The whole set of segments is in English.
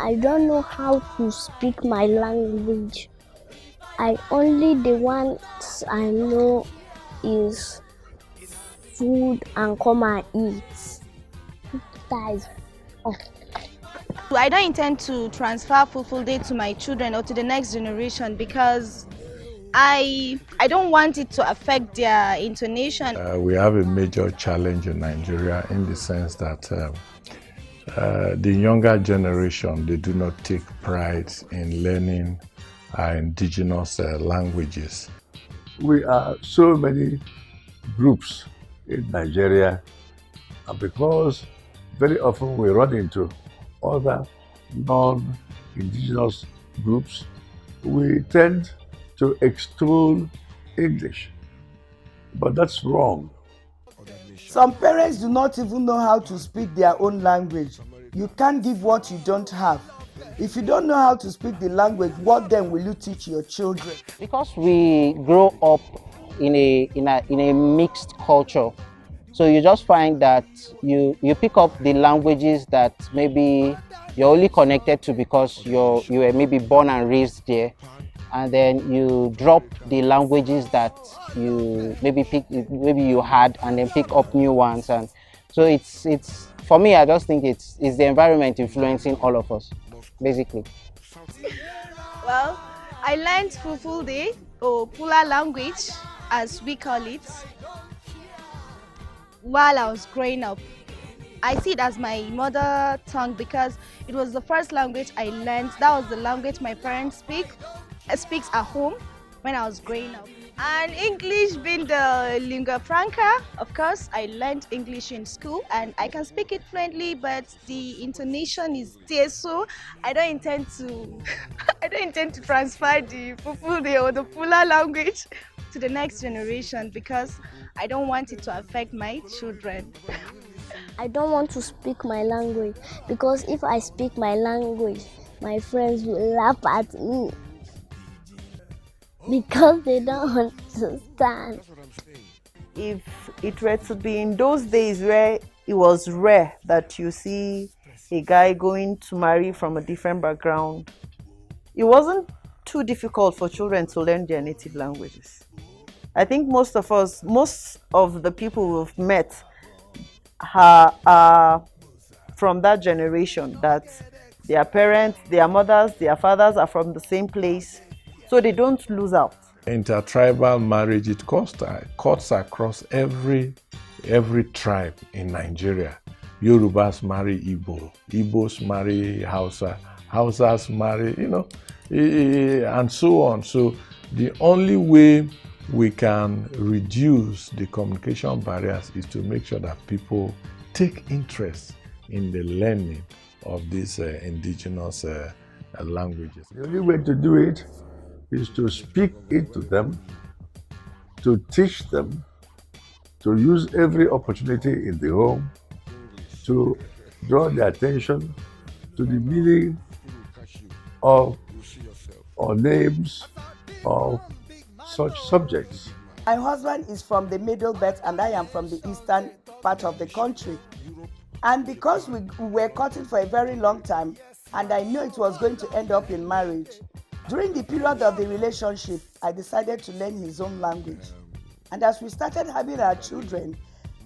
I don't know how to speak my language. The ones I know is food and come and eat. That is all. I don't intend to transfer Fufu Day to my children or to the next generation because I don't want it to affect their intonation. We have a major challenge in Nigeria in the sense that the younger generation, they do not take pride in learning our indigenous languages. We are so many groups in Nigeria, and because very often we run into other non-indigenous groups, we tend to extol English, but that's wrong. Some parents do not even know how to speak their own language. You can't give what you don't have. If you don't know how to speak the language, what then will you teach your children? Because we grow up in a mixed culture, so you just find that you pick up the languages that maybe you're only connected to because you were maybe born and raised there, and then you drop the languages that you maybe you had, and then pick up new ones. And so it's for me, I just think it's the environment influencing all of us, basically. Well, I learned Fufu Day or Pula language, as we call it, while I was growing up. I see it as my mother tongue because it was the first language I learned. That was the language my parents speaks at home when I was growing up. And English being the lingua franca, of course, I learned English in school and I can speak it fluently, but the intonation is there, so I don't intend to I don't intend to transfer the Fufude or the Pula language to the next generation because I don't want it to affect my children. I don't want to speak my language because if I speak my language, my friends will laugh at me because they don't understand. If it were to be in those days where it was rare that you see a guy going to marry from a different background, it wasn't too difficult for children to learn their native languages. I think most of the people we've met are from that generation, that their parents, their mothers, their fathers are from the same place, so they don't lose out. Intertribal marriage, it cuts across every tribe in Nigeria. Yorubas marry Igbo, Igbos marry Hausa, Hausas marry, and so on. So the only way we can reduce the communication barriers is to make sure that people take interest in the learning of these indigenous languages. The only way to do it is to speak it to them, to teach them, to use every opportunity in the home to draw their attention to the meaning of or names of such subjects. My husband is from the Middle Belt and I am from the eastern part of the country. And because we were courting for a very long time and I knew it was going to end up in marriage, during the period of the relationship, I decided to learn his own language. And as we started having our children,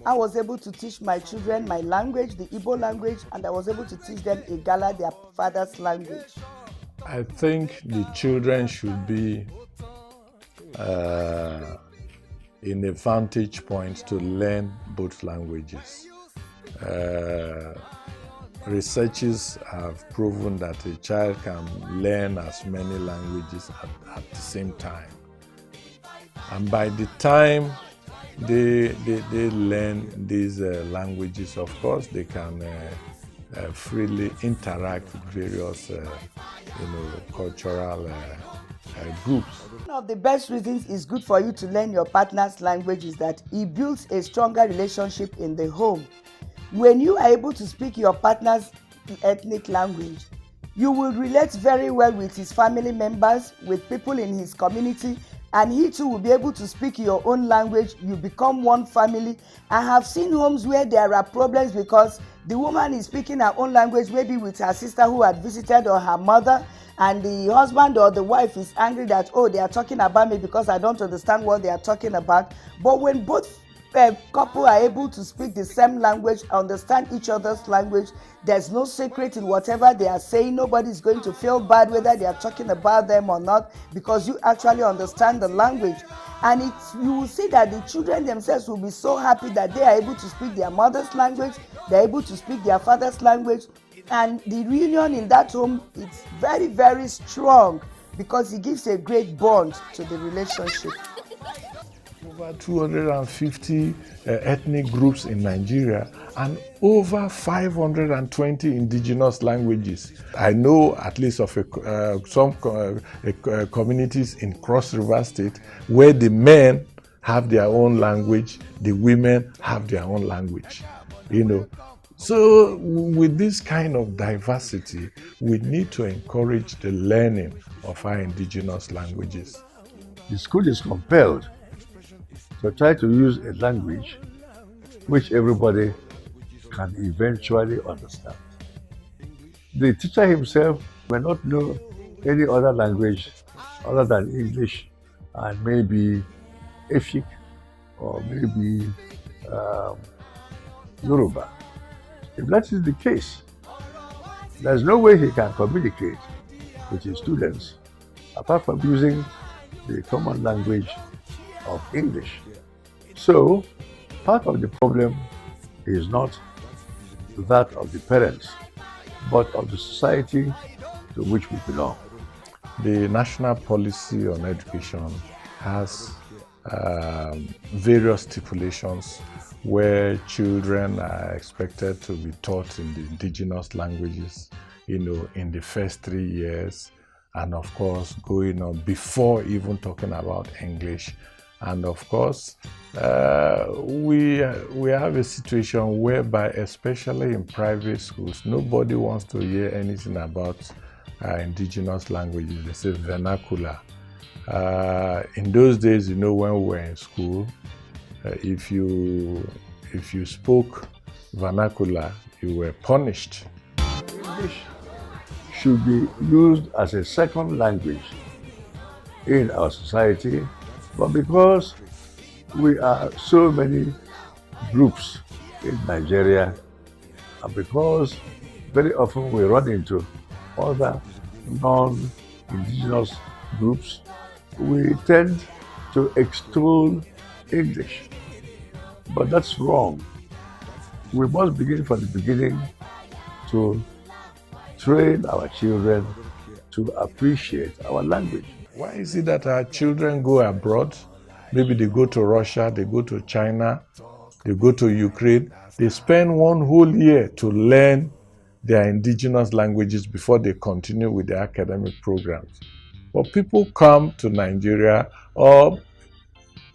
I was able to teach my children my language, the Igbo language, and I was able to teach them Igala, their father's language. I think the children should be in a vantage point to learn both languages. Researchers have proven that a child can learn as many languages at the same time. And by the time they learn these languages, of course, they can freely interact with various cultural groups. One of the best reasons it's good for you to learn your partner's language is that it builds a stronger relationship in the home. When you are able to speak your partner's ethnic language, you will relate very well with his family members, with people in his community, and he too will be able to speak your own language. You become one family. I have seen homes where there are problems because the woman is speaking her own language, maybe with her sister who had visited or her mother, and the husband or the wife is angry that, oh, they are talking about me because I don't understand what they are talking about. But when both couple are able to speak the same language, understand each other's language, there's no secret in whatever they are saying. Nobody is going to feel bad whether they are talking about them or not, because you actually understand the language. And you will see that the children themselves will be so happy that they are able to speak their mother's language, they're able to speak their father's language, and the reunion in that home, it's very, very strong because it gives a great bond to the relationship. Over 250 ethnic groups in Nigeria and over 520 indigenous languages. I know at least of some communities in Cross River State where the men have their own language, the women have their own language, So with this kind of diversity, we need to encourage the learning of our indigenous languages. The school is compelled to try to use a language which everybody can eventually understand. The teacher himself may not know any other language other than English and maybe Efik or maybe Yoruba. If that is the case, there's no way he can communicate with his students apart from using the common language of English. So, part of the problem is not that of the parents, but of the society to which we belong. The national policy on education has various stipulations where children are expected to be taught in the indigenous languages, in the first 3 years, and of course going on before even talking about English. And of course, we have a situation whereby, especially in private schools, nobody wants to hear anything about indigenous languages. They say vernacular. In those days, when we were in school, if you spoke vernacular, you were punished. English should be used as a second language in our society, but because we are so many groups in Nigeria, and because very often we run into other non-indigenous groups, we tend to extol English. But that's wrong. We must begin from the beginning to train our children to appreciate our language. Why is it that our children go abroad? Maybe they go to Russia, they go to China, they go to Ukraine. They spend one whole year to learn their indigenous languages before they continue with their academic programs. But people come to Nigeria, or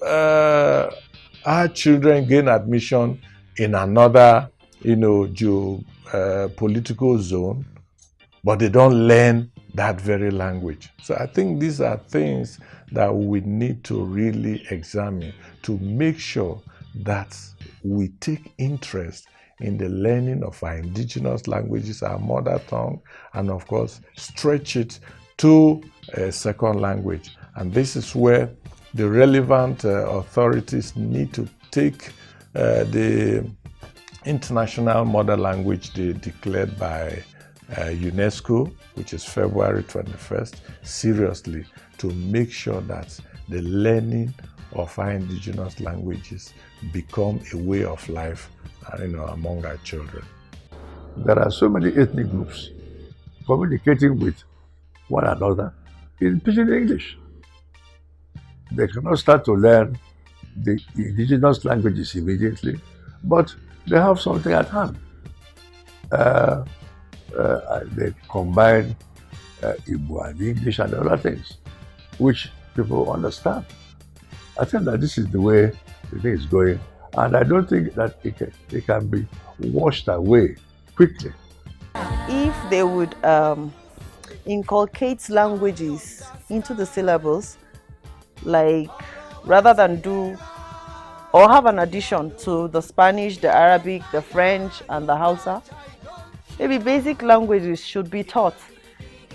our children gain admission in another, political zone, but they don't learn that very language. So I think these are things that we need to really examine to make sure that we take interest in the learning of our indigenous languages, our mother tongue, and of course, stretch it to a second language. And this is where the relevant authorities need to take the International Mother Language Day declared by UNESCO, which is February 21st, seriously, to make sure that the learning of our indigenous languages become a way of life, among our children. There are so many ethnic groups communicating with one another in pidgin English. They cannot start to learn the indigenous languages immediately, but they have something at hand. They combine Igbo and English and other things, which people understand. I think that this is the way the thing is going, and I don't think that it can be washed away quickly. If they would inculcate languages into the syllabus, like rather than do or have an addition to the Spanish, the Arabic, the French, and the Hausa, maybe basic languages should be taught.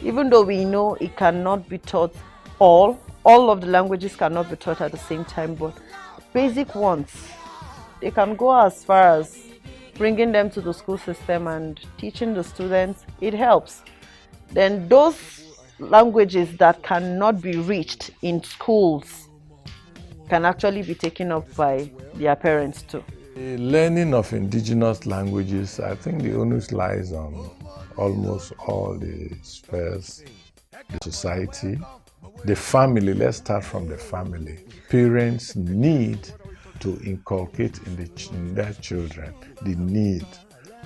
Even though we know it cannot be taught all of the languages cannot be taught at the same time, but basic ones, they can go as far as bringing them to the school system and teaching the students. It helps. Then those languages that cannot be reached in schools can actually be taken up by their parents too. The learning of indigenous languages, I think the onus lies on almost all the spheres, the society, the family. Let's start from the family. Parents need to inculcate in their children the need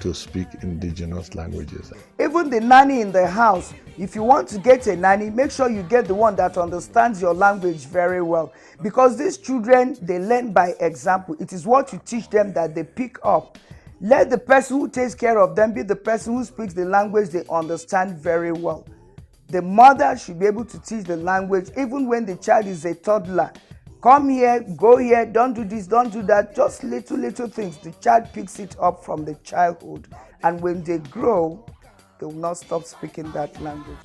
to speak indigenous languages. Even the nanny in the house, if you want to get a nanny, make sure you get the one that understands your language very well, because these children, they learn by example. It is what you teach them that they pick up. Let the person who takes care of them be the person who speaks the language they understand very well. The mother should be able to teach the language even when the child is a toddler. Come here, go here, don't do this, don't do that. Just little things. The child picks it up from the childhood. And when they grow, they will not stop speaking that language.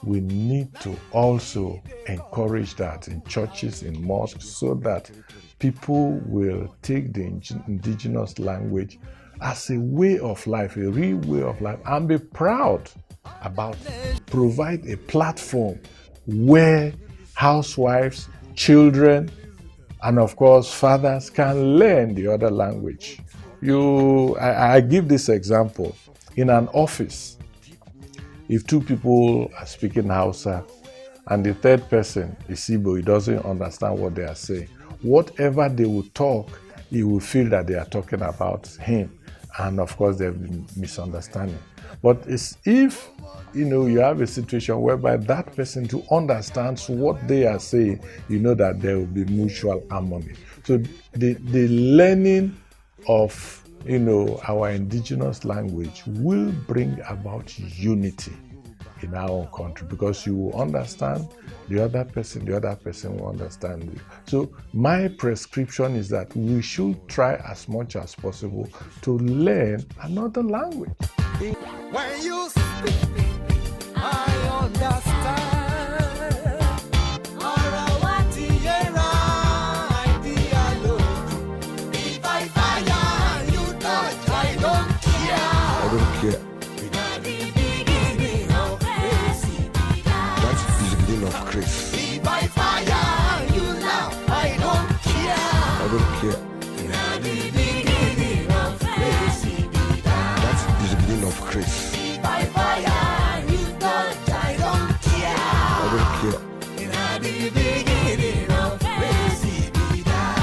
We need to also encourage that in churches, in mosques, so that people will take the indigenous language as a way of life, a real way of life, and be proud about it. Provide a platform where housewives, children, and of course fathers can learn the other language. I give this example. In an office, if two people are speaking Hausa and the third person is Igbo, he doesn't understand what they are saying, whatever they will talk, he will feel that they are talking about him, and of course there will be misunderstanding. But it's if you have a situation whereby that person to understands what they are saying, that there will be mutual harmony. So the learning of our indigenous language will bring about unity in our own country, because you will understand the other person will understand you. So my prescription is that we should try as much as possible to learn another language. When you speak, I understand. I don't care. That's the beginning of grace. By fire, you laugh. I don't care. I don't care. That's the beginning of grace. By fire, you touch. I don't care. I don't care.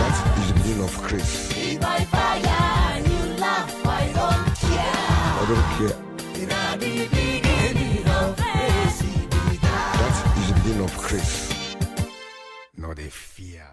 That's the beginning of grace. By fire, you laugh. I don't care. I don't care. That's the beginning of grace. Not a fear.